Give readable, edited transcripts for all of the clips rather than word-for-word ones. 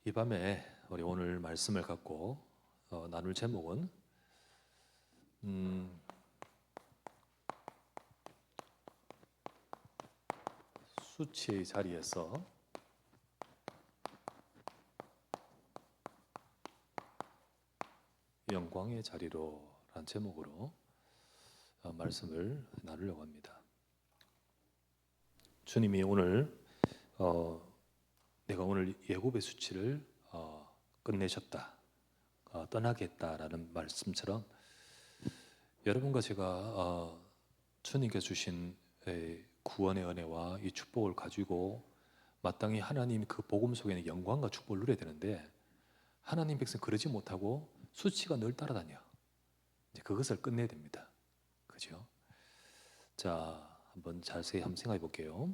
이 밤에 우리 오늘 말씀을 갖고 나눌 제목은 수치의 자리에서 영광의 자리로 라는 제목으로 말씀을 나누려고 합니다. 주님이 오늘 내가 오늘 예굽의 수치를 끝내셨다, 떠나겠다라는 말씀처럼 여러분과 제가 주님께 주신 구원의 은혜와 이 축복을 가지고 마땅히 하나님 그 복음 속에는 영광과 축복을 누려야 되는데 하나님 백성 그러지 못하고 수치가 늘 따라다녀. 이제 그것을 끝내야 됩니다. 그죠? 자, 한번 자세히 한번 생각해 볼게요.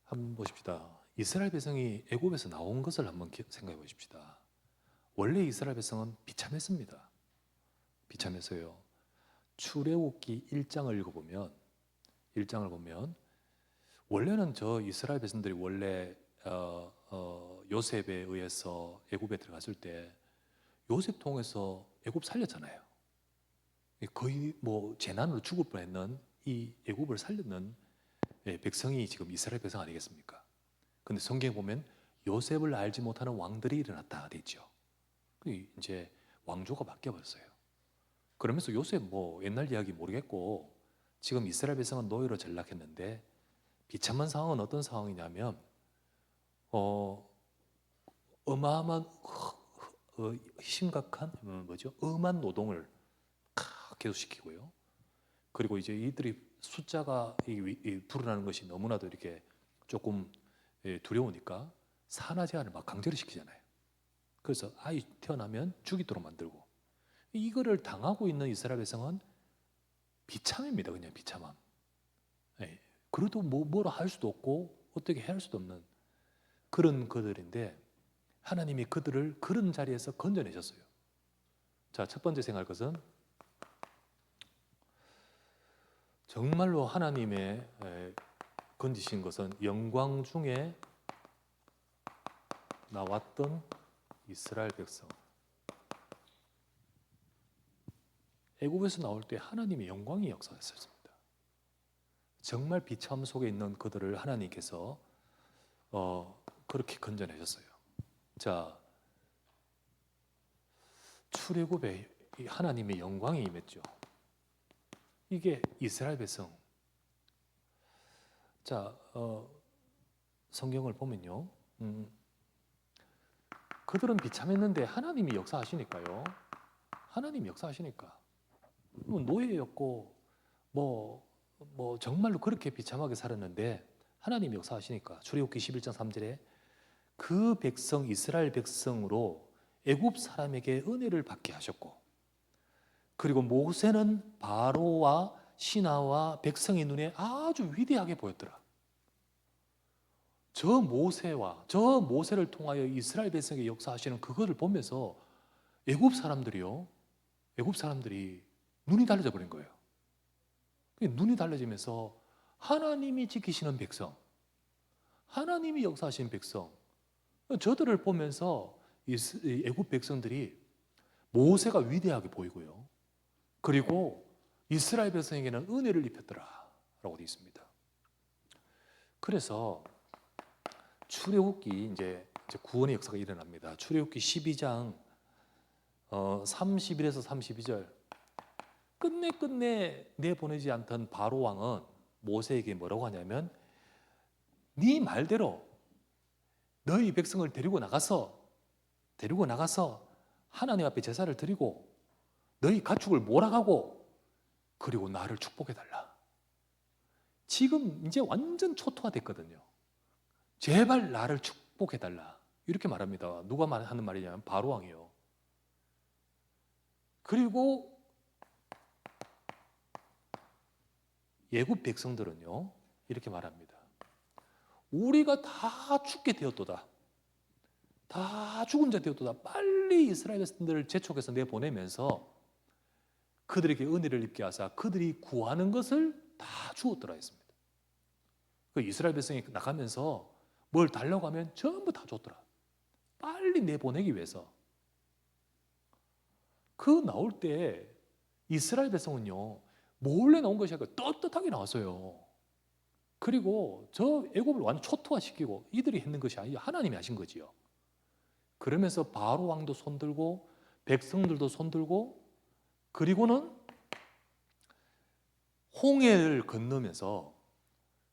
한번 보십시다. 이스라엘 백성이 애굽에서 나온 것을 한번 생각해 보십시다. 원래 이스라엘 백성은 비참했습니다. 비참했어요. 출애굽기 1장을 읽어보면 1장을 보면 원래는 저 이스라엘 백성들이 원래 요셉에 의해서 애굽에 들어갔을 때 요셉 통해서 애굽 살렸잖아요. 거의 뭐 재난으로 죽을 뻔했는 이 애굽을 살렸는 백성이 지금 이스라엘 백성 아니겠습니까? 근데 성경에 보면 요셉을 알지 못하는 왕들이 일어났다 돼 있죠. 이제 왕조가 바뀌어 버렸어요. 그러면서 요셉 뭐 옛날 이야기 모르겠고 지금 이스라엘 백성은 노예로 전락했는데 비참한 상황은 어떤 상황이냐면 어마어마한 심각한 엄한 노동을 계속시키고요. 그리고 이제 이들이 숫자가 불어나는 것이 너무나도 이렇게 조금 두려우니까 산화 제한을 막 강제로 시키잖아요. 그래서 아이 태어나면 죽이도록 만들고 이거를 당하고 있는 이스라엘 백성은 비참합니다. 그냥 비참함. 그래도 뭐라 할 수도 없고 어떻게 할 수도 없는 그런 그들인데 하나님이 그들을 그런 자리에서 건져내셨어요. 자, 첫 번째 생각할 것은 정말로 하나님의 건지신 것은 영광 중에 나왔던 이스라엘 백성. 애굽에서 나올 때 하나님의 영광이 역사했었습니다. 정말 비참 속에 있는 그들을 하나님께서 그렇게 건져내셨어요. 자, 출애굽에 하나님의 영광이 임했죠. 이게 이스라엘 백성. 자, 성경을 보면요, 그들은 비참했는데 하나님이 역사하시니까요. 하나님이 역사하시니까 노예였고 뭐 정말로 그렇게 비참하게 살았는데 하나님이 역사하시니까 출애굽기 11장 3절에 그 백성 이스라엘 백성으로 애굽 사람에게 은혜를 받게 하셨고 그리고 모세는 바로와 신하와 백성의 눈에 아주 위대하게 보였더라. 저 모세를 통하여 이스라엘 백성에게 역사하시는 그거를 보면서 애굽 사람들이 눈이 달라져 버린 거예요. 눈이 달라지면서 하나님이 지키시는 백성, 하나님이 역사하시는 백성, 저들을 보면서 애굽 백성들이 모세가 위대하게 보이고요. 그리고 이스라엘 백성에게는 은혜를 입혔더라라고 되어 있습니다. 그래서 출애굽기 이제 구원의 역사가 일어납니다. 출애굽기 12장 31에서 32절. 끝내 내보내지 않던 바로 왕은 모세에게 뭐라고 하냐면 네 말대로 너희 백성을 데리고 나가서 하나님 앞에 제사를 드리고 너희 가축을 몰아가고 그리고 나를 축복해달라. 지금 이제 완전 초토화됐거든요. 제발 나를 축복해달라 이렇게 말합니다. 누가 하는 말이냐면 바로 왕이요. 그리고 애굽 백성들은요 이렇게 말합니다. 우리가 다 죽게 되었도다. 다 죽은 자 되었도다. 빨리 이스라엘 백성들을 제촉해서 내보내면서 그들에게 은혜를 입게 하사 그들이 구하는 것을 다 주었더라 했습니다. 그 이스라엘 백성이 나가면서 뭘 달라고 하면 전부 다 줬더라. 빨리 내보내기 위해서. 그 나올 때 이스라엘 백성은요, 몰래 나온 것이 아니라 떳떳하게 나왔어요. 그리고 저 애굽을 완전 초토화시키고 이들이 했는 것이 아니라 하나님이 하신 거지요. 그러면서 바로 왕도 손들고 백성들도 손들고, 그리고는 홍해를 건너면서,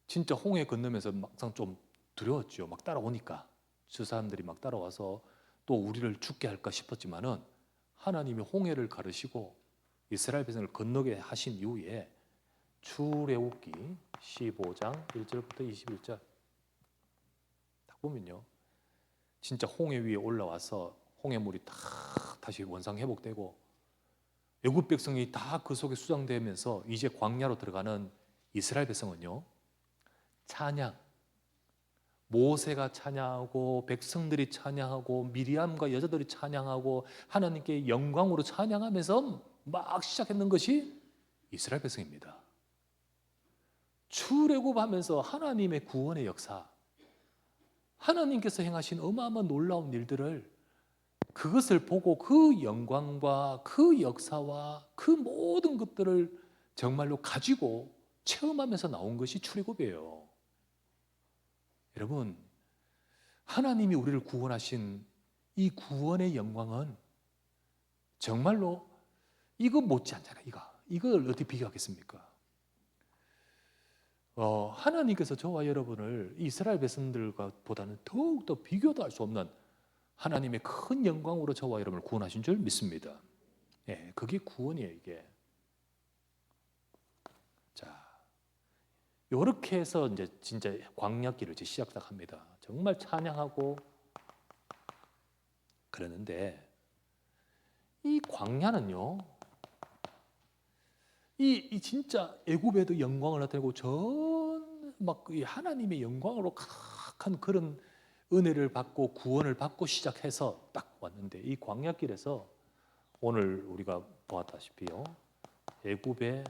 진짜 홍해 건너면서 막상 좀 두려웠죠. 막 따라오니까 저 사람들이 막 따라와서 또 우리를 죽게 할까 싶었지만은 하나님이 홍해를 가르시고 이스라엘 백성을 건너게 하신 이후에 출애굽기 15장 1절부터 21절 딱 보면요, 진짜 홍해 위에 올라와서 홍해물이 다 다시 원상 회복되고 애굽 백성이 다 그 속에 수장되면서 이제 광야로 들어가는 이스라엘 백성은요, 찬양, 모세가 찬양하고 백성들이 찬양하고 미리암과 여자들이 찬양하고 하나님께 영광으로 찬양하면서 막 시작했는 것이 이스라엘 백성입니다. 출애굽하면서 하나님의 구원의 역사, 하나님께서 행하신 어마어마한 놀라운 일들을, 그것을 보고 그 영광과 그 역사와 그 모든 것들을 정말로 가지고 체험하면서 나온 것이 출애굽이에요. 여러분, 하나님이 우리를 구원하신 이 구원의 영광은 정말로 이거 못지않잖아요. 이걸 어떻게 비교하겠습니까? 하나님께서 저와 여러분을 이스라엘 백성들과 보다는 더욱더 비교도 할 수 없는 하나님의 큰 영광으로 저와 여러분을 구원하신 줄 믿습니다. 예, 그게 구원이에요, 이게. 자, 이렇게 해서 이제 진짜 광야길을 이제 시작합니다. 정말 찬양하고 그러는데, 이 광야는요, 이 진짜 애굽에도 영광을 나타내고 막 하나님의 영광으로 가득한 그런 은혜를 받고 구원을 받고 시작해서 딱 왔는데, 이 광야길에서 오늘 우리가 보았다시피요, 애굽의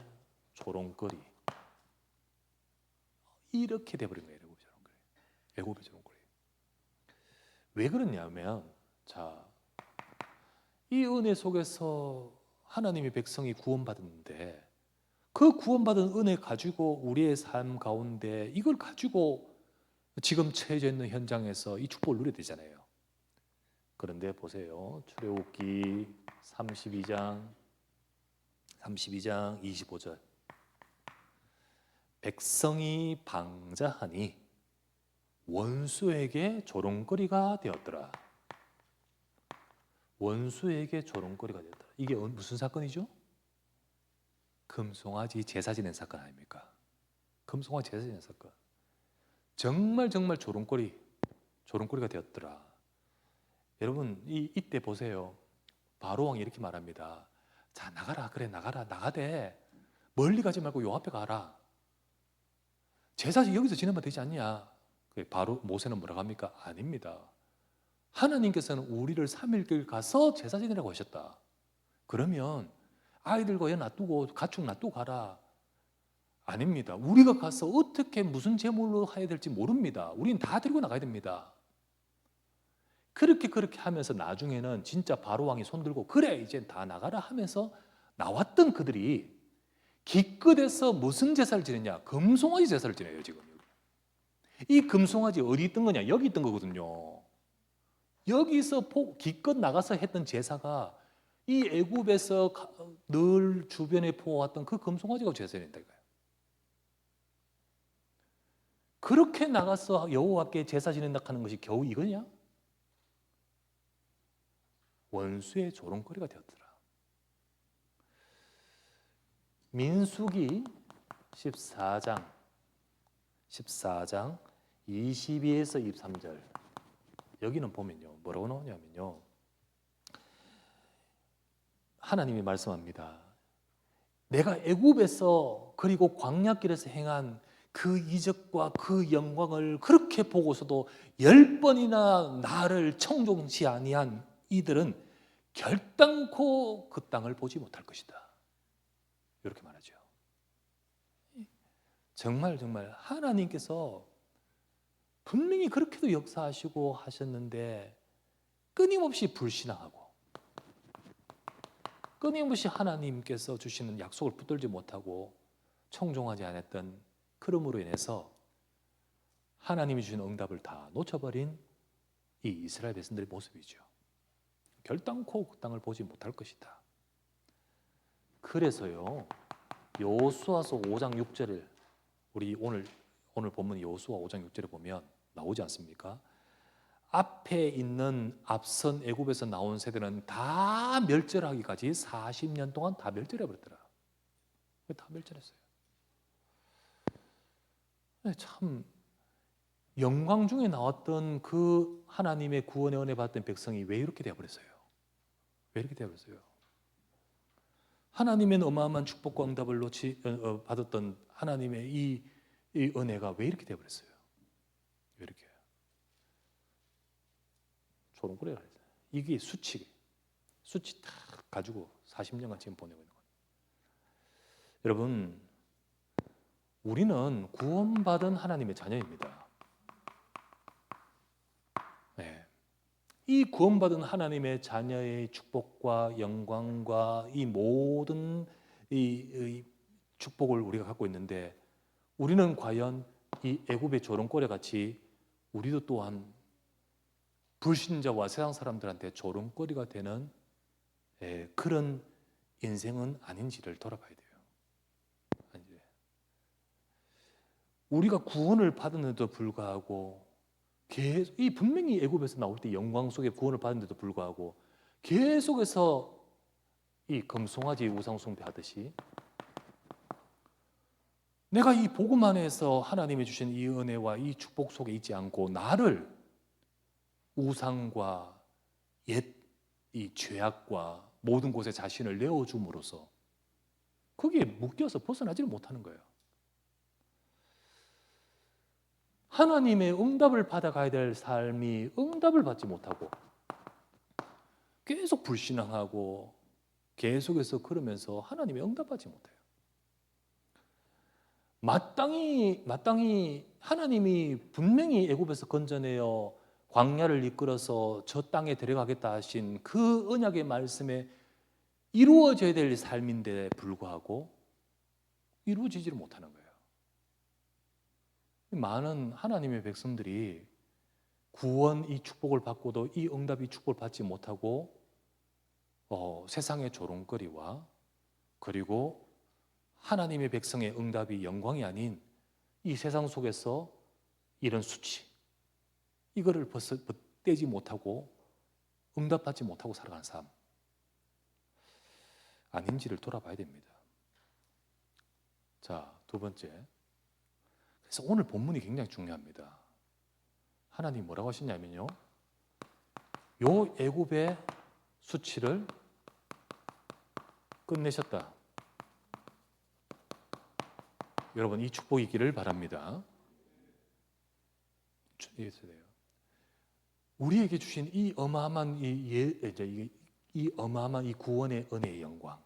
조롱거리, 이렇게 돼버린 거예요. 애굽의 조롱거리. 왜 그러냐면, 자, 이 은혜 속에서 하나님의 백성이 구원받았는데 그 구원받은 은혜 가지고 우리의 삶 가운데 이걸 가지고 지금 처해져 있는 현장에서 이 축복을 누려야 되잖아요. 그런데 보세요. 출애굽기 32장 25절. 백성이 방자하니 원수에게 조롱거리가 되었더라. 원수에게 조롱거리가 되었더라. 이게 무슨 사건이죠? 금송아지 제사 지낸 사건 아닙니까? 금송아지 제사 지낸 사건. 정말 조롱거리가 되었더라. 여러분, 이때 보세요. 바로 왕이 이렇게 말합니다. 자, 나가라. 그래, 나가되 멀리 가지 말고 요 앞에 가라. 제사 여기서 지내면 되지 않냐? 바로 모세는 뭐라고 합니까? 아닙니다. 하나님께서는 우리를 3일길 가서 제사 지내라고 하셨다. 그러면 아이들과 애 놔두고 가축 놔두고 가라. 아닙니다. 우리가 가서 어떻게 무슨 제물로 해야 될지 모릅니다. 우리는 다 들고 나가야 됩니다. 그렇게 하면서 나중에는 진짜 바로왕이 손들고 그래 이제 다 나가라 하면서 나왔던 그들이 기껏해서 무슨 제사를 지냈냐? 금송아지 제사를 지내요. 지금 이 금송아지 어디 있던 거냐? 여기 있던 거거든요. 여기서 기껏 나가서 했던 제사가 이 애굽에서 늘 주변에 보아왔던 그 금송아지가 제사했다 이거예요. 그렇게 나가서 여호와께 제사 지낸다 하는 것이 겨우 이거냐? 원수의 조롱거리가 되었더라. 민수기 14장 22에서 23절. 여기는 보면요, 뭐라고 나오냐면요, 하나님이 말씀합니다. 내가 애굽에서 그리고 광야길에서 행한 그 이적과 그 영광을 그렇게 보고서도 10번이나 나를 청종치 아니한 이들은 결단코 그 땅을 보지 못할 것이다. 이렇게 말하죠. 정말 하나님께서 분명히 그렇게도 역사하시고 하셨는데 끊임없이 불신앙하고 끊임없이 하나님께서 주시는 약속을 붙들지 못하고 청종하지 않았던 그러므로 인해서 하나님이 주신 응답을 다 놓쳐버린 이 이스라엘 백성들의 모습이죠. 결단코 그 땅을 보지 못할 것이다. 그래서요, 여호수아서 5장 6절을 우리 오늘 본문 여호수아 5장 6절에 보면 나오지 않습니까? 앞에 있는 앞선 애굽에서 나온 세대는 다 멸절하기까지 40년 동안 다 멸절해 버렸더라. 다 멸절했어요. 참 영광 중에 나왔던 그 하나님의 구원의 은혜 받던 백성이 왜 이렇게 되어버렸어요? 왜 이렇게 되어버렸어요? 하나님의 어마어마한 축복과 응답을 받았던 하나님의 이 은혜가 왜 이렇게 되어버렸어요? 왜 이렇게? 조롱거리가 있어요. 이게 수치 딱 가지고 40년간 지금 보내고 있는 거예요. 여러분, 우리는 구원받은 하나님의 자녀입니다. 네. 이 구원받은 하나님의 자녀의 축복과 영광과 이 모든 이 축복을 우리가 갖고 있는데, 우리는 과연 이 애굽의 조롱거리 같이 우리도 또한 불신자와 세상 사람들한테 조롱거리가 되는 그런 인생은 아닌지를 돌아봐야 돼요. 우리가 구원을 받았는데도 불구하고 이 분명히 애굽에서 나올 때 영광 속에 구원을 받았는데도 불구하고 계속해서 이 금송아지 우상 숭배하듯이 내가 이 복음 안에서 하나님이 주신 이 은혜와 이 축복 속에 있지 않고 나를 우상과 옛 이 죄악과 모든 곳에 자신을 내어줌으로써 거기에 묶여서 벗어나지를 못하는 거예요. 하나님의 응답을 받아가야 될 삶이 응답을 받지 못하고 계속 불신앙하고 계속해서 그러면서 하나님의 응답받지 못해요. 마땅히 하나님이 분명히 애굽에서 건져내어 광야를 이끌어서 저 땅에 데려가겠다 하신 그 언약의 말씀에 이루어져야 될 삶인데 불구하고 이루어지지를 못하는 거예요. 많은 하나님의 백성들이 구원 이 축복을 받고도 이 응답 이 축복을 받지 못하고 세상의 조롱거리와 그리고 하나님의 백성의 응답이 영광이 아닌 이 세상 속에서 이런 수치 이거를 떼지 못하고 응답받지 못하고 살아가는 삶 아닌지를 돌아봐야 됩니다. 자, 두 번째. 그래서 오늘 본문이 굉장히 중요합니다. 하나님이 뭐라고 하시냐면요, 요 애굽의 수치를 끝내셨다. 여러분, 이 축복이 있기를 바랍니다. 우리에게 주신 이 어마어마한 이 어마어마한 이 구원의 은혜의 영광,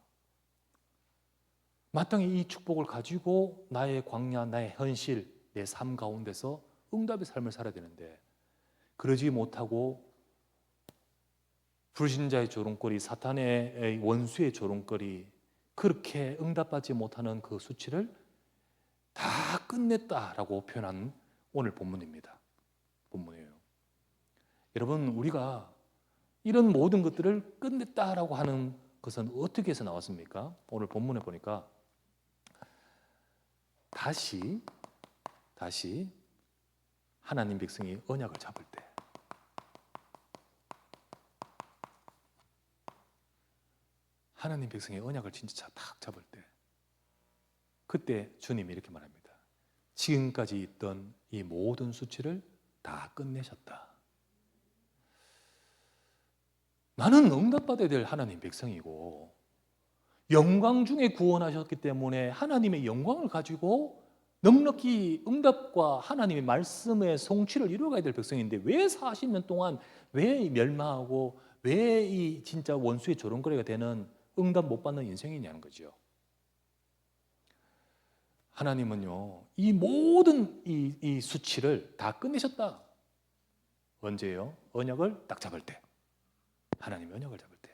마땅히 이 축복을 가지고 나의 광야, 나의 현실, 내 삶 가운데서 응답의 삶을 살아야 되는데 그러지 못하고 불신자의 조롱거리, 사탄의 원수의 조롱거리, 그렇게 응답받지 못하는 그 수치를 다 끝냈다라고 표현한 오늘 본문입니다. 본문이에요. 여러분, 우리가 이런 모든 것들을 끝냈다라고 하는 것은 어떻게 해서 나왔습니까? 오늘 본문에 보니까 다시 하나님 백성이 언약을 잡을 때, 하나님 백성의 언약을 진짜 딱 잡을 때, 그때 주님이 이렇게 말합니다. 지금까지 있던 이 모든 수치를 다 끝내셨다. 나는 응답받아야 될 하나님 백성이고 영광 중에 구원하셨기 때문에 하나님의 영광을 가지고 넉넉히 응답과 하나님의 말씀의 성취를 이루어가야 될 백성인데 왜 40년 동안 왜 멸망하고 왜 이 진짜 원수의 조롱거리가 되는 응답 못 받는 인생이냐는 거죠. 하나님은요, 이 모든 이 수치를 다 끝내셨다. 언제요? 언약을 딱 잡을 때. 하나님의 언약을 잡을 때.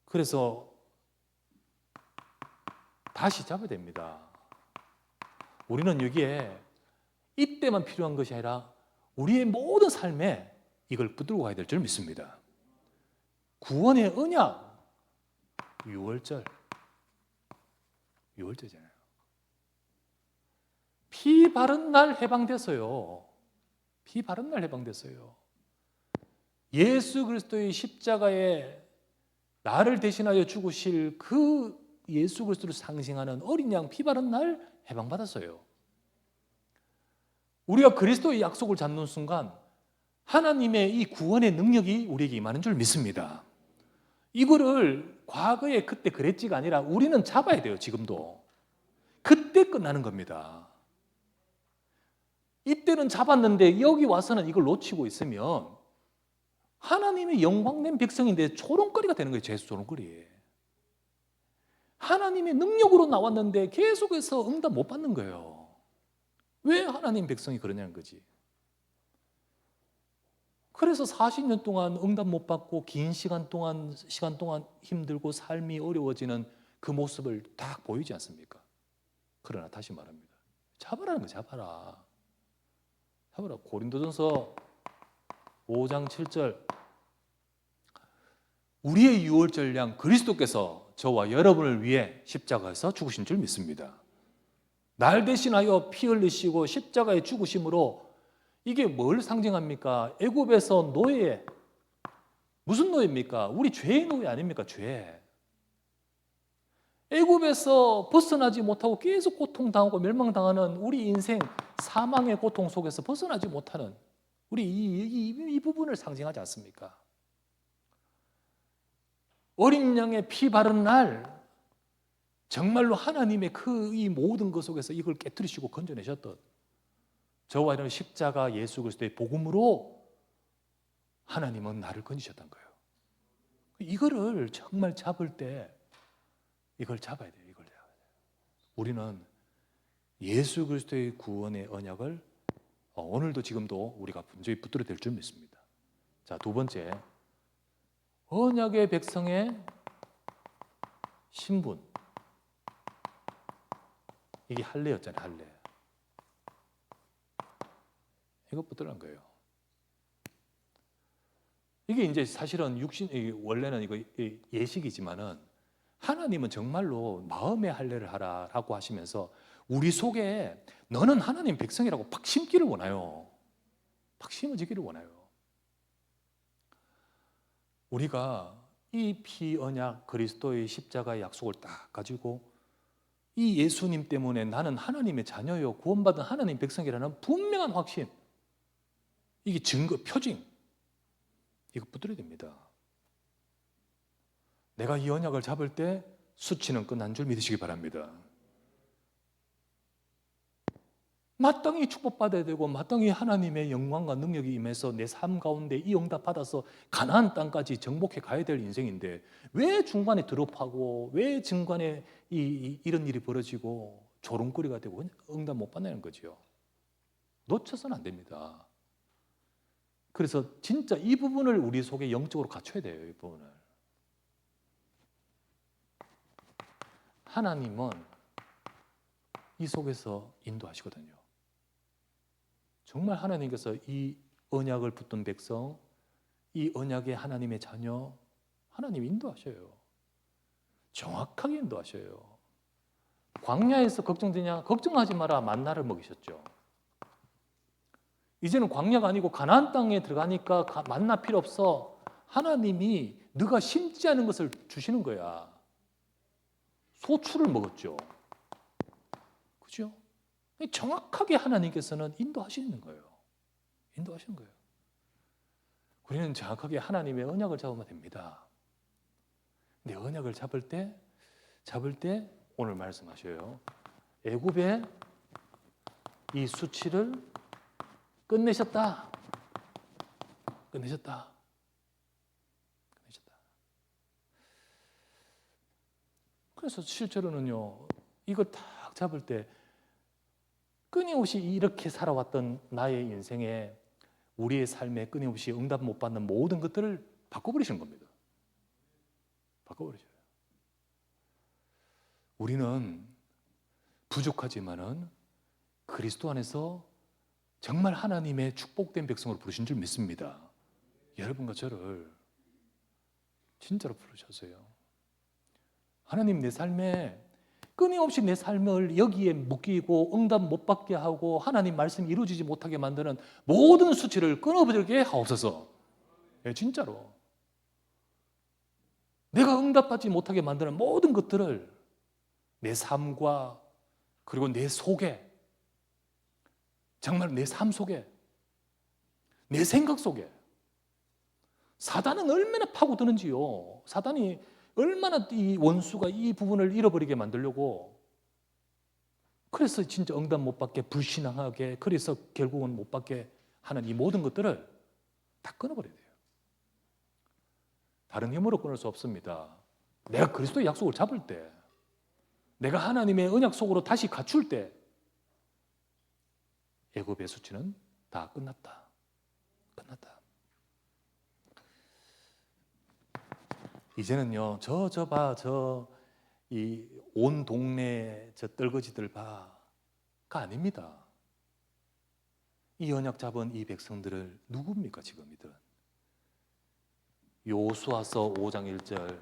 그래서 다시 잡아야 됩니다. 우리는 여기에 이때만 필요한 것이 아니라 우리의 모든 삶에 이걸 붙들고 가야 될 줄 믿습니다. 구원의 언약, 유월절이잖아요. 피 바른 날 해방됐어요. 피 바른 날 해방됐어요. 예수 그리스도의 십자가에 나를 대신하여 죽으실 그 예수 그리스도를 상징하는 어린 양 피 바른 날 해방받았어요. 우리가 그리스도의 약속을 잡는 순간 하나님의 이 구원의 능력이 우리에게 임하는 줄 믿습니다. 이거를 과거에 그때 그랬지가 아니라 우리는 잡아야 돼요. 지금도. 그때 끝나는 겁니다. 이때는 잡았는데 여기 와서는 이걸 놓치고 있으면 하나님의 영광낸 백성인데 조롱거리가 되는 거예요. 죄수 조롱거리. 하나님의 능력으로 나왔는데 계속해서 응답 못 받는 거예요. 왜 하나님 백성이 그러냐는 거지. 그래서 40년 동안 응답 못 받고 긴 시간 동안 힘들고 삶이 어려워지는 그 모습을 딱 보이지 않습니까? 그러나 다시 말합니다. 잡아라는 거 잡아라. 잡아라. 고린도전서 5장 7절 우리의 유월절 양 그리스도께서 저와 여러분을 위해 십자가에서 죽으신 줄 믿습니다. 날 대신하여 피 흘리시고 십자가에 죽으심으로 이게 뭘 상징합니까? 애굽에서 노예, 무슨 노예입니까? 우리 죄의 노예 아닙니까? 죄. 애굽에서 벗어나지 못하고 계속 고통당하고 멸망당하는 우리 인생 사망의 고통 속에서 벗어나지 못하는 우리 이 부분을 상징하지 않습니까? 어린 양의 피 바른 날 정말로 하나님의 그 이 모든 것 속에서 이걸 깨뜨리시고 건져내셨던 저와 이런 십자가 예수 그리스도의 복음으로 하나님은 나를 건지셨던 거예요. 이거를 정말 잡을 때 이걸 잡아야 돼요. 이걸 잡아야 돼요. 우리는 예수 그리스도의 구원의 언약을 오늘도 지금도 우리가 분명히 붙들어야 될 줄 믿습니다. 자, 두 번째, 언약의 백성의 신분. 이게 할례였잖아요. 할례. 이거 붙들란 거예요. 이게 이제 사실은 원래는 이거 예식이지만은 하나님은 정말로 마음의 할례를 하라라고 하시면서 우리 속에 너는 하나님 백성이라고 팍 심기를 원해요. 팍 심어지기를 원해요. 우리가 이 피 언약 그리스도의 십자가의 약속을 딱 가지고 이 예수님 때문에 나는 하나님의 자녀요 구원받은 하나님 백성이라는 분명한 확신, 이게 증거, 표징, 이거 붙들어야 됩니다. 내가 이 언약을 잡을 때 수치는 끝난 줄 믿으시기 바랍니다. 마땅히 축복받아야 되고 마땅히 하나님의 영광과 능력이 임해서 내 삶 가운데 이 응답 받아서 가나안 땅까지 정복해 가야 될 인생인데 왜 중간에 드롭하고 왜 중간에 이런 일이 벌어지고 조롱거리가 되고 응답 못 받는 거죠. 놓쳐서는 안 됩니다. 그래서 진짜 이 부분을 우리 속에 영적으로 갖춰야 돼요. 이 부분을. 하나님은 이 속에서 인도하시거든요. 정말 하나님께서 이 언약을 붙든 백성, 이 언약의 하나님의 자녀, 하나님 인도하셔요. 정확하게 인도하셔요. 광야에서 걱정되냐? 걱정하지 마라. 만나를 먹이셨죠. 이제는 광야가 아니고 가나안 땅에 들어가니까 만나 필요 없어. 하나님이 네가 심지 않은 것을 주시는 거야. 소출을 먹었죠. 그죠? 정확하게 하나님께서는 인도하시는 거예요. 인도하시는 거예요. 우리는 정확하게 하나님의 언약을 잡으면 됩니다. 근데 언약을 잡을 때 오늘 말씀하셔요. 애굽의 이 수치를 끝내셨다. 끝내셨다. 끝내셨다. 그래서 실제로는요, 이거 딱 잡을 때 끊임없이 이렇게 살아왔던 나의 인생에 우리의 삶에 끊임없이 응답 못 받는 모든 것들을 바꿔버리시는 겁니다. 바꿔버리셔요. 우리는 부족하지만은 그리스도 안에서 정말 하나님의 축복된 백성으로 부르신 줄 믿습니다. 여러분과 저를 진짜로 부르셨어요. 하나님, 내 삶에 끊임없이 내 삶을 여기에 묶이고 응답 못 받게 하고 하나님 말씀이 이루어지지 못하게 만드는 모든 수치를 끊어버리게 하옵소서. 예, 진짜로. 내가 응답받지 못하게 만드는 모든 것들을 내 삶과 그리고 내 속에, 정말 내 삶 속에, 내 생각 속에 사단은 얼마나 파고드는지요. 사단이 얼마나 이 원수가 이 부분을 잃어버리게 만들려고, 그래서 진짜 응답 못 받게, 불신앙하게, 그래서 결국은 못 받게 하는 이 모든 것들을 다 끊어버려야 돼요. 다른 힘으로 끊을 수 없습니다. 내가 그리스도의 약속을 잡을 때, 내가 하나님의 언약 속으로 다시 갖출 때 애굽의 수치는 다 끝났다. 끝났다. 이제는요, 이 온 동네 저 떨거지들 봐가 아닙니다. 이 언약 잡은 이 백성들을 누굽니까 지금 이들은? 여호수아서 5장 1절,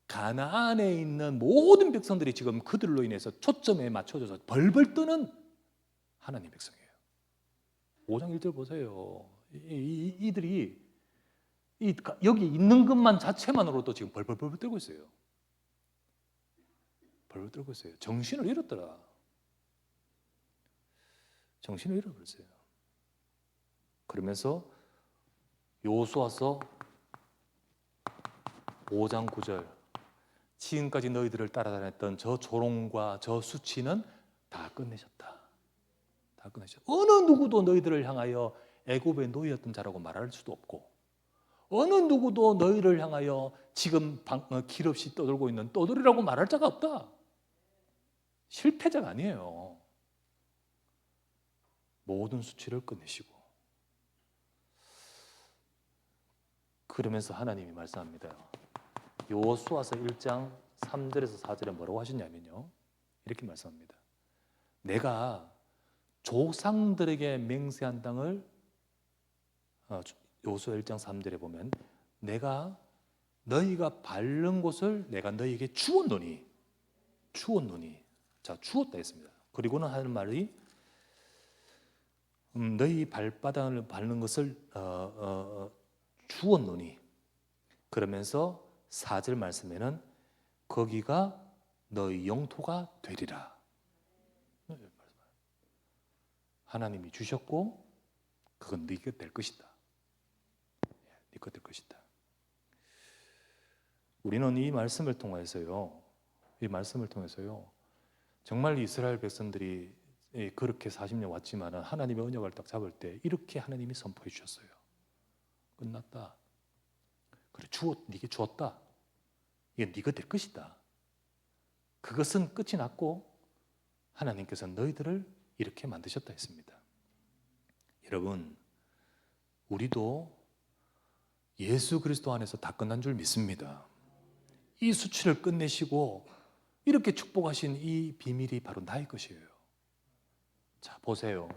가나안에 있는 모든 백성들이 지금 그들로 인해서 초점에 맞춰져서 벌벌 떠는 하나님 백성이에요. 5장 1절 보세요. 이들이 여기 있는 것만 자체만으로도 지금 벌벌 떨고 있어요. 벌벌 떨고 있어요. 정신을 잃었더라. 정신을 잃어버렸어요. 그러면서 여호수아서 5장 9절, 지금까지 너희들을 따라다녔던 저 조롱과 저 수치는 다 끝내셨다. 다 끝내셨다. 어느 누구도 너희들을 향하여 애굽의 노예였던 자라고 말할 수도 없고, 어느 누구도 너희를 향하여 지금 길 없이 떠돌고 있는 떠돌이라고 말할 자가 없다. 실패자가 아니에요. 모든 수치를 끝내시고, 그러면서 하나님이 말씀합니다. 여호수아서 1장 3절에서 4절에 뭐라고 하셨냐면요, 이렇게 말씀합니다. 내가 조상들에게 맹세한 땅을, 여호수아 1장 3절에 보면, 내가 너희가 밟는 곳을 내가 너희에게 주었노니. 자, 주었다 했습니다. 그리고는 하는 말이 너희 발바닥을 밟는 것을 주었노니. 그러면서 4절 말씀에는 거기가 너희 영토가 되리라. 하나님이 주셨고 그건 네가 될 것이다. 네가 될 것이다. 우리는 이 말씀을 통해서요, 정말 이스라엘 백성들이 그렇게 40년 왔지만 하나님의 언약을 딱 잡을 때 이렇게 하나님이 선포해 주셨어요. 끝났다. 그래, 네게 주었다. 이게 네가 될 것이다. 그것은 끝이 났고 하나님께서 너희들을 이렇게 만드셨다 했습니다. 여러분, 우리도 예수 그리스도 안에서 다 끝난 줄 믿습니다. 이 수치를 끝내시고 이렇게 축복하신 이 비밀이 바로 나의 것이에요. 자, 보세요.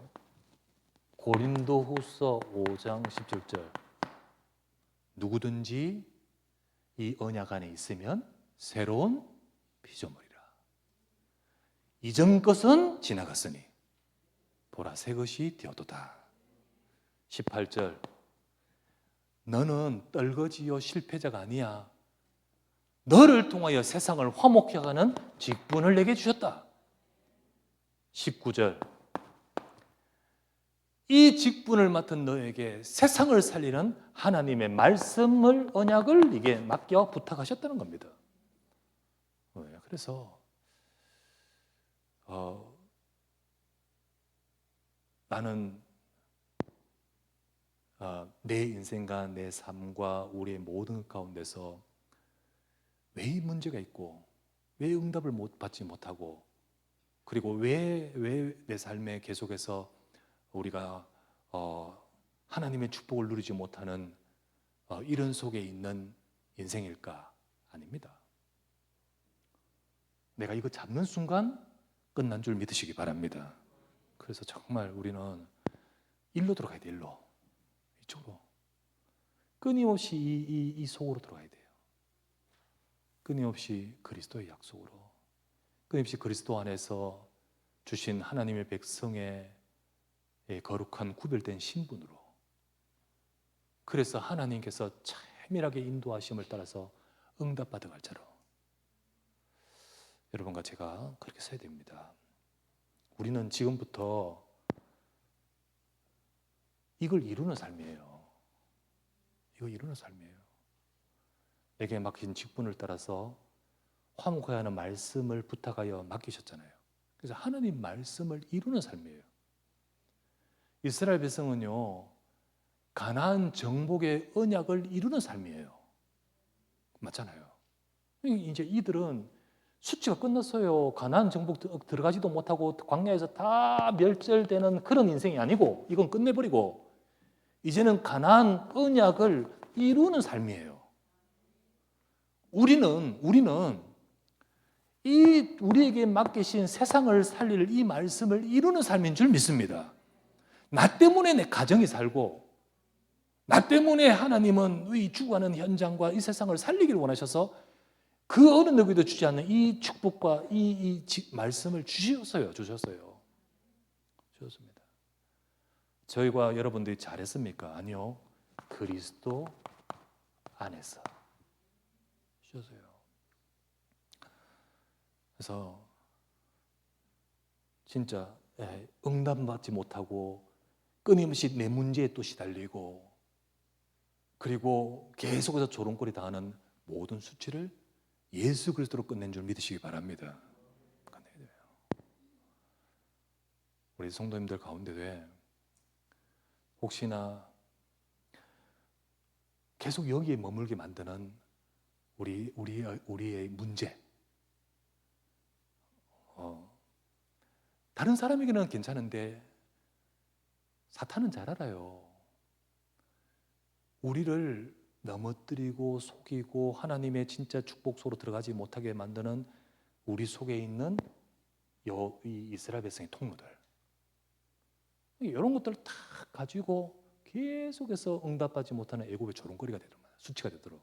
고린도후서 5장 17절, 누구든지 이 언약 안에 있으면 새로운 피조물이라. 이전 것은 지나갔으니 보라 새 것이 되었도다. 18절, 너는 떨거지요 실패자가 아니야. 너를 통하여 세상을 화목케 하는 직분을 내게 주셨다. 19절, 이 직분을 맡은 너에게 세상을 살리는 하나님의 말씀을, 언약을 네게 맡겨 부탁하셨다는 겁니다. 그래서 나는 내 인생과 내 삶과 우리의 모든 가운데서 왜 이 문제가 있고, 왜 응답을 받지 못하고, 그리고 왜 내 삶에 계속해서 우리가 하나님의 축복을 누리지 못하는 이런 속에 있는 인생일까? 아닙니다. 내가 이거 잡는 순간 끝난 줄 믿으시기 바랍니다. 그래서 정말 우리는 일로 들어가야 돼. 일로. 이쪽으로. 끊임없이 이 속으로 들어가야 돼요. 끊임없이 그리스도의 약속으로, 끊임없이 그리스도 안에서 주신 하나님의 백성의 거룩한 구별된 신분으로. 그래서 하나님께서 차밀하게 인도하심을 따라서 응답받아갈 자로 여러분과 제가 그렇게 서야 됩니다. 우리는 지금부터 이걸 이루는 삶이에요. 이거 이루는 삶이에요. 내게 맡긴 직분을 따라서 화목해야 하는 말씀을 부탁하여 맡기셨잖아요. 그래서 하나님 말씀을 이루는 삶이에요. 이스라엘 백성은요, 가나안 정복의 언약을 이루는 삶이에요. 맞잖아요. 이제 이들은 수치가 끝났어요. 가나안 정복 들어가지도 못하고 광야에서 다 멸절되는 그런 인생이 아니고, 이건 끝내버리고 이제는 가나안 언약을 이루는 삶이에요. 우리는 우리에게 맡기신 세상을 살릴 이 말씀을 이루는 삶인 줄 믿습니다. 나 때문에 내 가정이 살고, 나 때문에 하나님은 이 죽어가는 현장과 이 세상을 살리기를 원하셔서 그 어느 누구도 주지 않는 이 축복과 이 말씀을 주셨습니다. 저희와 여러분들이 잘했습니까? 아니요. 그리스도 안에서 주셨어요. 그래서 진짜 응답받지 못하고 끊임없이 내 문제에 또 시달리고, 그리고 계속해서 조롱거리 당하는 모든 수치를 예수 그리스도로 끝낸 줄 믿으시기 바랍니다. 우리 성도님들 가운데 혹시나 계속 여기에 머물게 만드는 우리의 문제, 다른 사람에게는 괜찮은데 사탄은 잘 알아요. 우리를 넘어뜨리고 속이고 하나님의 진짜 축복소로 들어가지 못하게 만드는 우리 속에 있는 이 이스라엘 백성의 통로들, 이런 것들을 다 가지고 계속해서 응답받지 못하는 애굽의 조롱거리가 되도록, 수치가 되도록,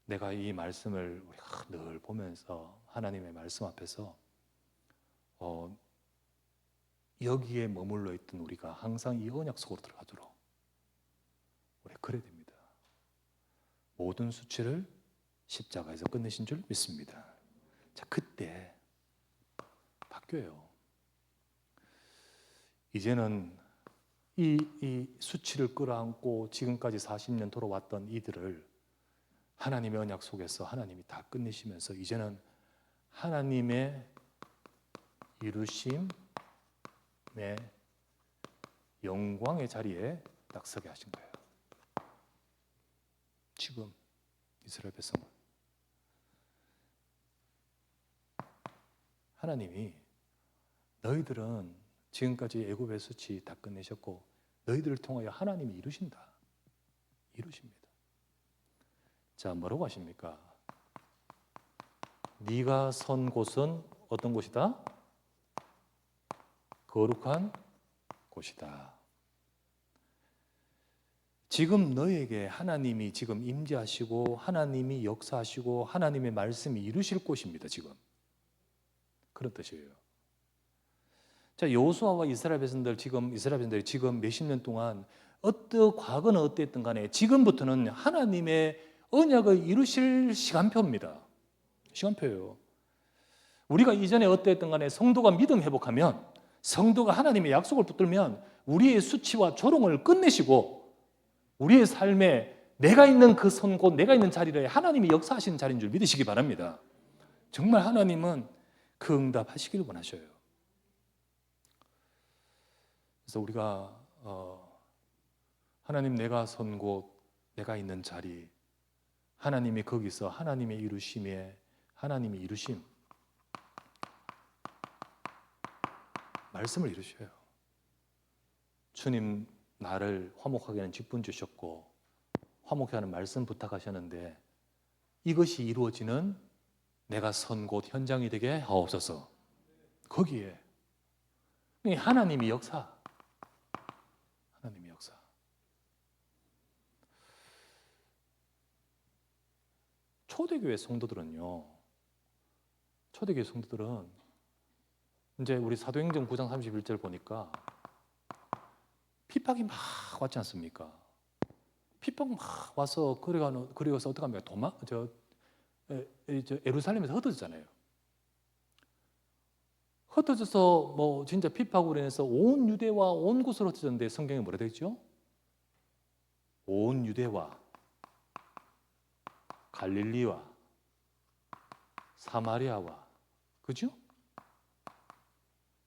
내가 이 말씀을 우리가 늘 보면서 하나님의 말씀 앞에서 여기에 머물러 있던 우리가 항상 이 언약 속으로 들어가도록 우리 그래야 됩니다. 모든 수치를 십자가에서 끝내신 줄 믿습니다. 자, 그때 바뀌어요. 이제는 이 수치를 끌어안고 지금까지 40년 돌아왔던 이들을 하나님의 언약 속에서 하나님이 다 끝내시면서 이제는 하나님의 이루심의 영광의 자리에 딱 서게 하신 거예요. 지금 이스라엘 백성은 하나님이 너희들은 지금까지 애굽의 수치 다 끝내셨고 너희들을 통하여 하나님이 이루십니다. 자, 뭐라고 하십니까? 네가 선 곳은 어떤 곳이다? 거룩한 곳이다. 지금 너에게 하나님이 지금 임재하시고 하나님이 역사하시고 하나님의 말씀이 이루실 곳입니다. 지금 그런 뜻이에요. 자, 여호수아와 이스라엘 백성들이 지금 몇십 년 동안 과거는 어땠든 간에 지금부터는 하나님의 언약을 이루실 시간표입니다. 시간표예요. 우리가 이전에 어땠든 간에 성도가 믿음 회복하면, 성도가 하나님의 약속을 붙들면 우리의 수치와 조롱을 끝내시고 우리의 삶에 내가 있는 그 선곳, 내가 있는 자리를 하나님이 역사하시는 자리인 줄 믿으시기 바랍니다. 정말 하나님은 그 응답하시기를 원하셔요. 그래서 우리가 하나님 내가 선 곳, 내가 있는 자리, 하나님이 거기서 하나님의 이루심에 하나님이 이루심 말씀을 이루셔요. 주님 나를 화목하게 하는 직분 주셨고 화목해 하는 말씀 부탁하셨는데 이것이 이루어지는 내가 선 곳 현장이 되게 하옵소서. 거기에 하나님이 역사, 하나님이 역사. 초대교회 성도들은요, 초대교회 성도들은 이제 우리 사도행전 9장 31절 보니까 핍박이 막 왔지 않습니까? 핍박 막 와서 그리고서 어떻게 합니까? 예루살렘에서 흩어졌잖아요. 흩어져서 뭐 진짜 핍박으로 인해서 온 유대와 온 곳으로 흩어졌는데 성경에 뭐라 되어 있죠? 온 유대와 갈릴리와 사마리아와, 그죠?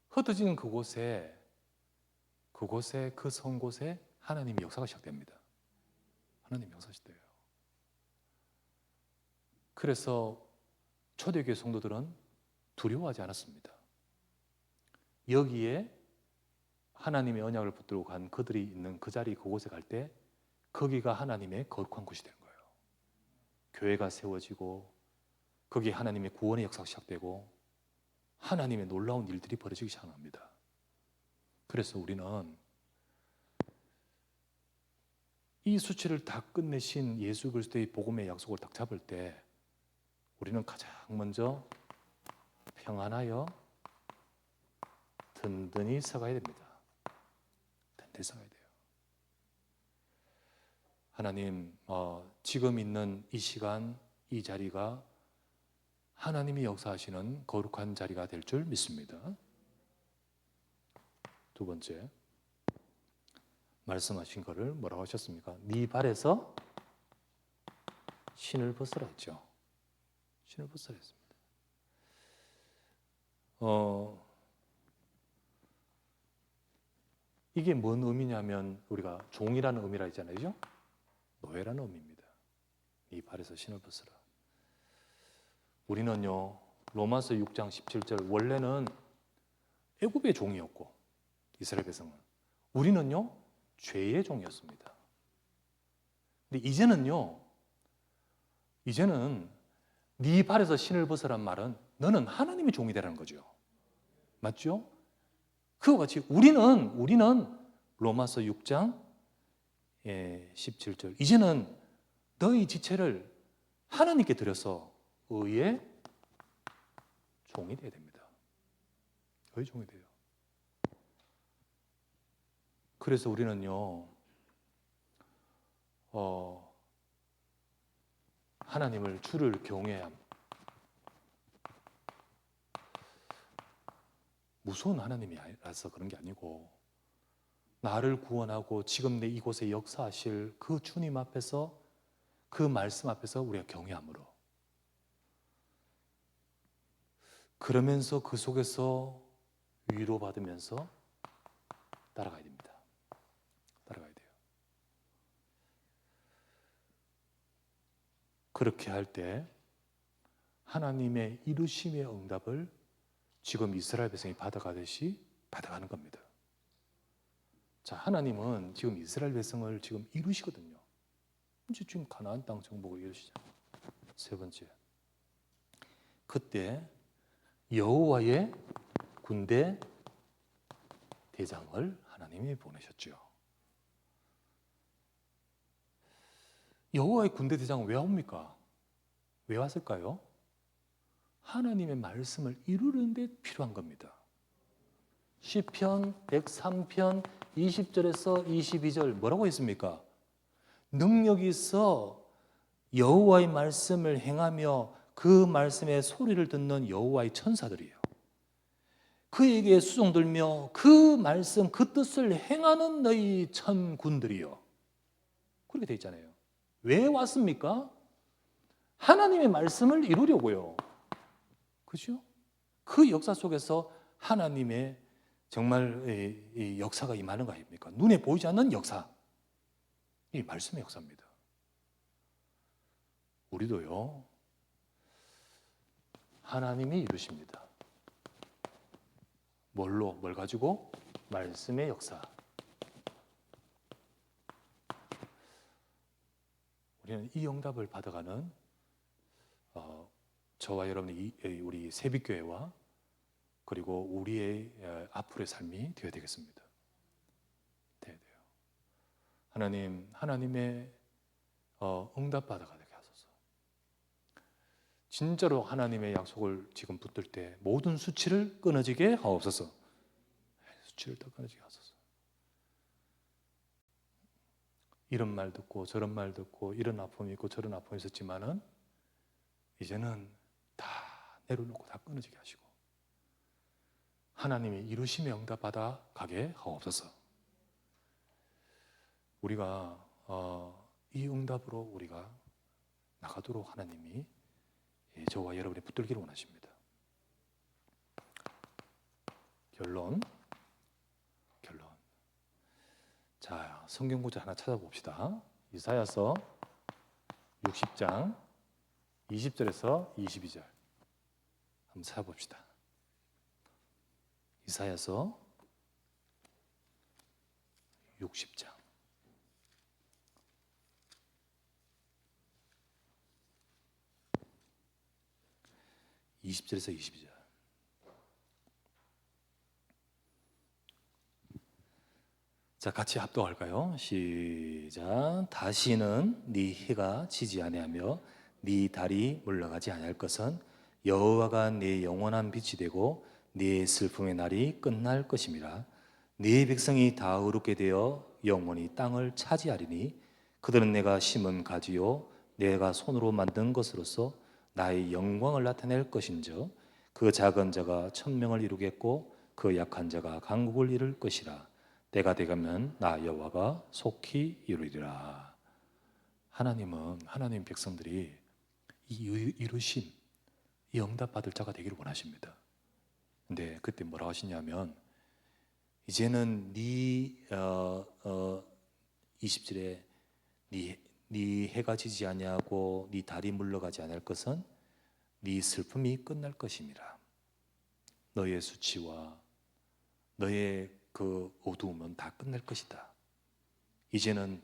흩어진 그곳에 그 성 곳에 하나님의 역사가 시작됩니다. 하나님의 역사가 시작돼요. 그래서 초대교회 성도들은 두려워하지 않았습니다. 여기에 하나님의 언약을 붙들고 간 그들이 있는 그 자리 그곳에 갈 때 거기가 하나님의 거룩한 곳이 된 거예요. 교회가 세워지고 거기에 하나님의 구원의 역사가 시작되고 하나님의 놀라운 일들이 벌어지기 시작합니다. 그래서 우리는 이 수치를 다 끝내신 예수 그리스도의 복음의 약속을 딱 잡을 때 우리는 가장 먼저 평안하여 든든히 서가야 됩니다. 든든히 서가야 돼요. 하나님, 지금 있는 이 시간, 이 자리가 하나님이 역사하시는 거룩한 자리가 될 줄 믿습니다. 두 번째, 말씀하신 거를 뭐라고 하셨습니까? 네 발에서 신을 벗으라 했죠. 신을 벗으라 했습니다. 이게 뭔 의미냐면 우리가 종이라는 의미라 했잖아요. 그죠? 노예라는 의미입니다. 네 발에서 신을 벗으라. 우리는요, 로마서 6장 17절, 원래는 애굽의 종이었고 이스라엘 백성은, 우리는요 죄의 종이었습니다. 근데 이제는 네 발에서 신을 벗으란 말은 너는 하나님의 종이 되라는 거죠. 맞죠? 그와 같이 우리는 로마서 6장 17절, 이제는 너희 지체를 하나님께 드려서 의의 종이 되어야 됩니다. 의의 종이 돼요. 그래서 우리는요, 하나님을 주를 경외해야 합니다. 무서운 하나님이 아니라서 그런 게 아니고 나를 구원하고 지금 내 이곳에 역사하실 그 주님 앞에서, 그 말씀 앞에서 우리가 경외함으로, 그러면서 그 속에서 위로받으면서 따라가야 됩니다. 따라가야 돼요. 그렇게 할 때 하나님의 이루심의 응답을 지금 이스라엘 백성이 받아가듯이 받아가는 겁니다. 자, 하나님은 지금 이스라엘 백성을 지금 이루시거든요. 이제 지금 가나안 땅 정복을 이루시죠. 세 번째, 그때 여호와의 군대 대장을 하나님이 보내셨죠. 여호와의 군대 대장은 왜 옵니까? 왜 왔을까요? 하나님의 말씀을 이루는 데 필요한 겁니다. 시편 103편 20절에서 22절 뭐라고 했습니까? 능력이 있어 여호와의 말씀을 행하며 그 말씀의 소리를 듣는 여호와의 천사들이에요. 그에게 수종들며 그 말씀, 그 뜻을 행하는 너희 천군들이요. 그렇게 되어 있잖아요. 왜 왔습니까? 하나님의 말씀을 이루려고요. 그렇죠? 그 역사 속에서 하나님의 정말 역사가 임하는 거 아닙니까? 눈에 보이지 않는 역사. 이 말씀의 역사입니다. 우리도요, 하나님이 이루십니다. 뭘 가지고? 말씀의 역사. 우리는 이 응답을 받아가는 저와 여러분의 우리 새빛교회와 그리고 우리의 앞으로의 삶이 되어야 되겠습니다. 돼야 돼요. 하나님의 응답 받아가게 하소서. 진짜로 하나님의 약속을 지금 붙들 때 모든 수치를 끊어지게 하옵소서. 수치를 다 끊어지게 하소서. 이런 말 듣고 저런 말 듣고 이런 아픔이 있고 저런 아픔이 있었지만은 이제는 다 내려놓고 다 끊어지게 하시고 하나님이 이루심의 응답 받아 가게 하옵소서. 우리가 이 응답으로 우리가 나가도록 하나님이 저와 여러분이 붙들기를 원하십니다. 결론. 자, 성경 구절 하나 찾아봅시다. 이사야서 60장 20절에서 22절 한번 찾아봅시다. 이사야서 60장 20절에서 22절. 자, 같이 합독할까요? 시작. 다시는 네 해가 지지 아니하며 네 달이 물러가지 아니할 것은 여호와가 네 영원한 빛이 되고 네 슬픔의 날이 끝날 것임이라. 네 백성이 다 의롭게 되어 영원히 땅을 차지하리니 그들은 내가 심은 가지요 내가 손으로 만든 것으로서 나의 영광을 나타낼 것인즉 그 작은 자가 천명을 이루겠고 그 약한 자가 강국을 이룰 것이라. 때가 되가면 나 여호와가 속히 이루리라. 하나님은 하나님 백성들이 이 이루심, 이 응답 받을 자가 되기를 원하십니다. 근데 그때 뭐라고 하시냐면 이제는 20절에 네 해가 지지 아니하고 네 달이 물러가지 않을 것은 네 슬픔이 끝날 것임이라. 너의 수치와 너의 그 어두움은 다 끝날 것이다. 이제는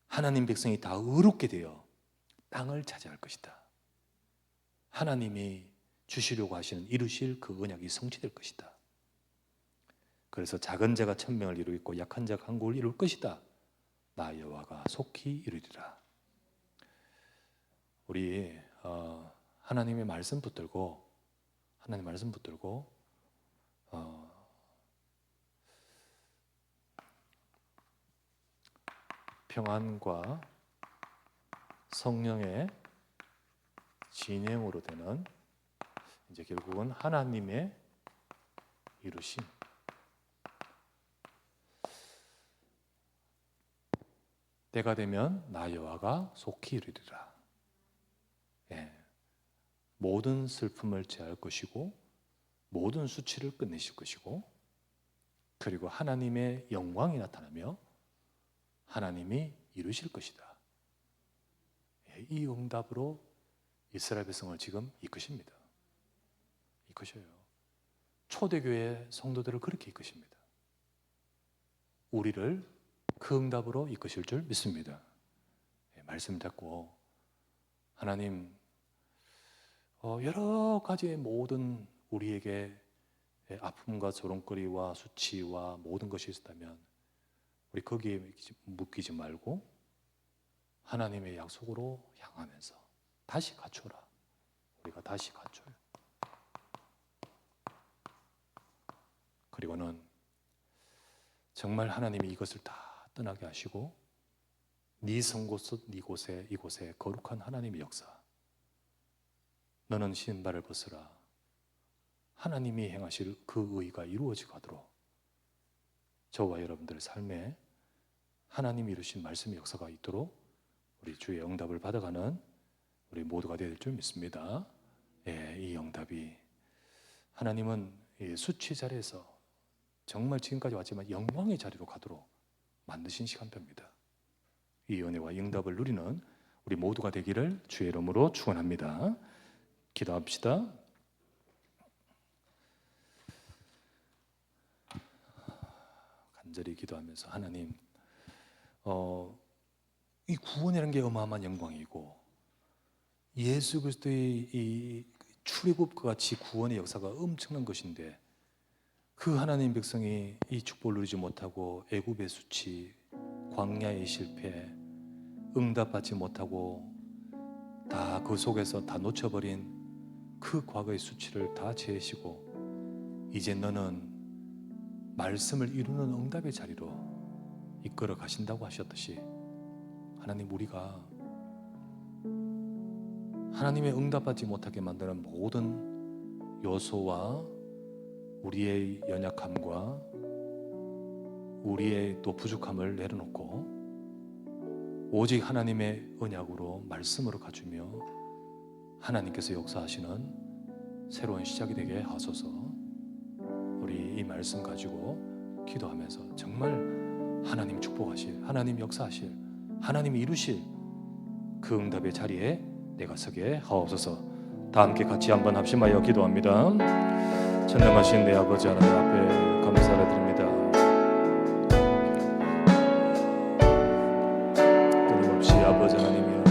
하나님 백성이 다 의롭게 되어 땅을 차지할 것이다. 하나님이 주시려고 하시는 이루실 그 언약이 성취될 것이다. 그래서 작은 자가 천명을 이루고 약한 자가 강국을 이룰 것이다. 나 여호와가 속히 이루리라. 우리 하나님의 말씀 붙들고 평안과 성령의 진행으로 되는 이제 결국은 하나님의 이루심. 때가 되면 나 여호와가 속히 이루리라. 예. 모든 슬픔을 제할 것이고 모든 수치를 끝내실 것이고 그리고 하나님의 영광이 나타나며 하나님이 이루실 것이다. 예. 이 응답으로 이스라엘 백성을 지금 이끄십니다. 이끄셔요. 초대교회 성도들을 그렇게 이끄십니다. 우리를 그 응답으로 이끄실 줄 믿습니다. 예, 말씀 잡고 하나님 여러 가지의 모든 우리에게 아픔과 조롱거리와 수치와 모든 것이 있었다면 우리 거기에 묶이지 말고 하나님의 약속으로 향하면서 다시 갖춰라. 우리가 다시 갖춰요. 그리고는 정말 하나님이 이것을 다 떠나게 하시고 네 성곳 이곳에 거룩한 하나님의 역사. 너는 신발을 벗으라. 하나님이 행하실 그 의가 이루어지게 하도록 저와 여러분들의 삶에 하나님이 이루신 말씀의 역사가 있도록 우리 주의 응답을 받아가는 우리 모두가 되어야 될 줄 믿습니다. 예, 이 응답이 하나님은 이 수치 자리에서 정말 지금까지 왔지만 영광의 자리로 가도록 만드신 시간표입니다. 이 은혜와 응답을 누리는 우리 모두가 되기를 주의 이름으로 축원합니다. 기도합시다. 간절히 기도하면서 하나님 이 구원이라는 게 어마어마한 영광이고 예수 그리스도의 이 출애굽과 같이 구원의 역사가 엄청난 것인데 그 하나님 백성이 이 축복을 누리지 못하고 애굽의 수치, 광야의 실패, 응답받지 못하고 다 그 속에서 다 놓쳐버린 그 과거의 수치를 다 지으시고 이제 너는 말씀을 이루는 응답의 자리로 이끌어 가신다고 하셨듯이 하나님, 우리가 하나님의 응답받지 못하게 만드는 모든 요소와 우리의 연약함과 우리의 또 부족함을 내려놓고 오직 하나님의 언약으로 말씀으로 가주며 하나님께서 역사하시는 새로운 시작이 되게 하소서. 우리 이 말씀 가지고 기도하면서 정말 하나님 축복하실, 하나님 역사하실, 하나님이 이루실 그 응답의 자리에 내가 서게 하옵소서. 다 함께 같이 한번 합심하여 기도합니다. 전능하신 내 아버지 하나님 앞에 감사를 드립니다. 끊임없이 아버지 하나님이여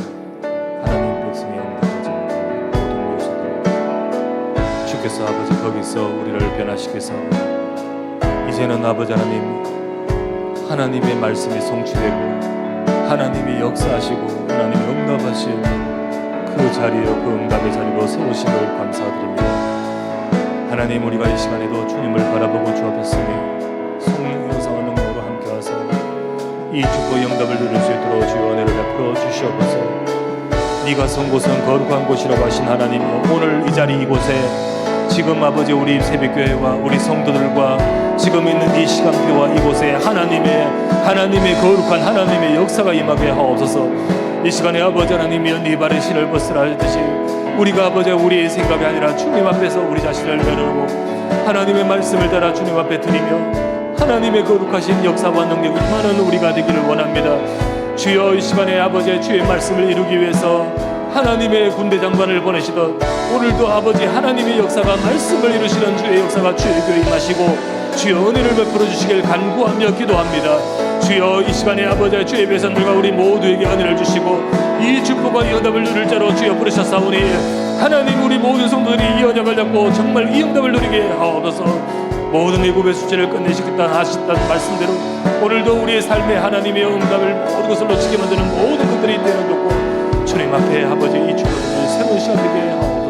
하나님 백성의 응답하지 못하는 모든 요소들 주께서 아버지 거기서 우리를 변화시켜서 이제는 아버지 하나님의 말씀이 성취되고 하나님이 역사하시고 하나님이 응답하실 그 자리요 그 응답의 자리로 세우심을 감사드립니다. 하나님, 우리가 이 시간에도 주님을 바라보고 주 앞에 서니 성령 역사와 능력으로 함께하사 이 축복 영답을 누릴 수 있도록 주의 은혜를 베풀어 주시옵소서. 네가 선 곳은 거룩한 곳이라고 하신 하나님이여, 오늘 이 자리 이곳에 지금 아버지 우리 새벽교회와 우리 성도들과 지금 있는 이 시간표와 이곳에 하나님의 거룩한 하나님의 역사가 임하게 하옵소서. 이 시간에 아버지 하나님이여 네 발에 신을 벗으라 하듯이 우리가 아버지 우리의 생각이 아니라 주님 앞에서 우리 자신을 내려놓고 하나님의 말씀을 따라 주님 앞에 드리며 하나님의 거룩하신 역사와 능력이 임하는 우리가 되기를 원합니다. 주여, 이 시간에 아버지의 주의 말씀을 이루기 위해서 하나님의 군대 장관을 보내시던 오늘도 아버지 하나님의 역사가 말씀을 이루시는 주의 역사가 주의 교회에 임하시고 주여 은혜를 베풀어 주시길 간구하며 기도합니다. 주여, 이 시간에 아버지 주의 백성들과 우리 모두에게 은혜를 주시고 이 축복과 이 응답을 누릴 자로 주여 부르셨사오니 하나님, 우리 모든 성도들이 이 언약을 잡고 정말 이 응답을 누리게 하옵소서. 모든 애굽의 수치를 끝내시겠다 하셨다는 말씀대로 오늘도 우리의 삶에 하나님의 응답을 모든 것을 놓치게 만드는 모든 것들이 되어놓고 주님 앞에 아버지 이 축복을 새로운 시간 되게 하옵소서.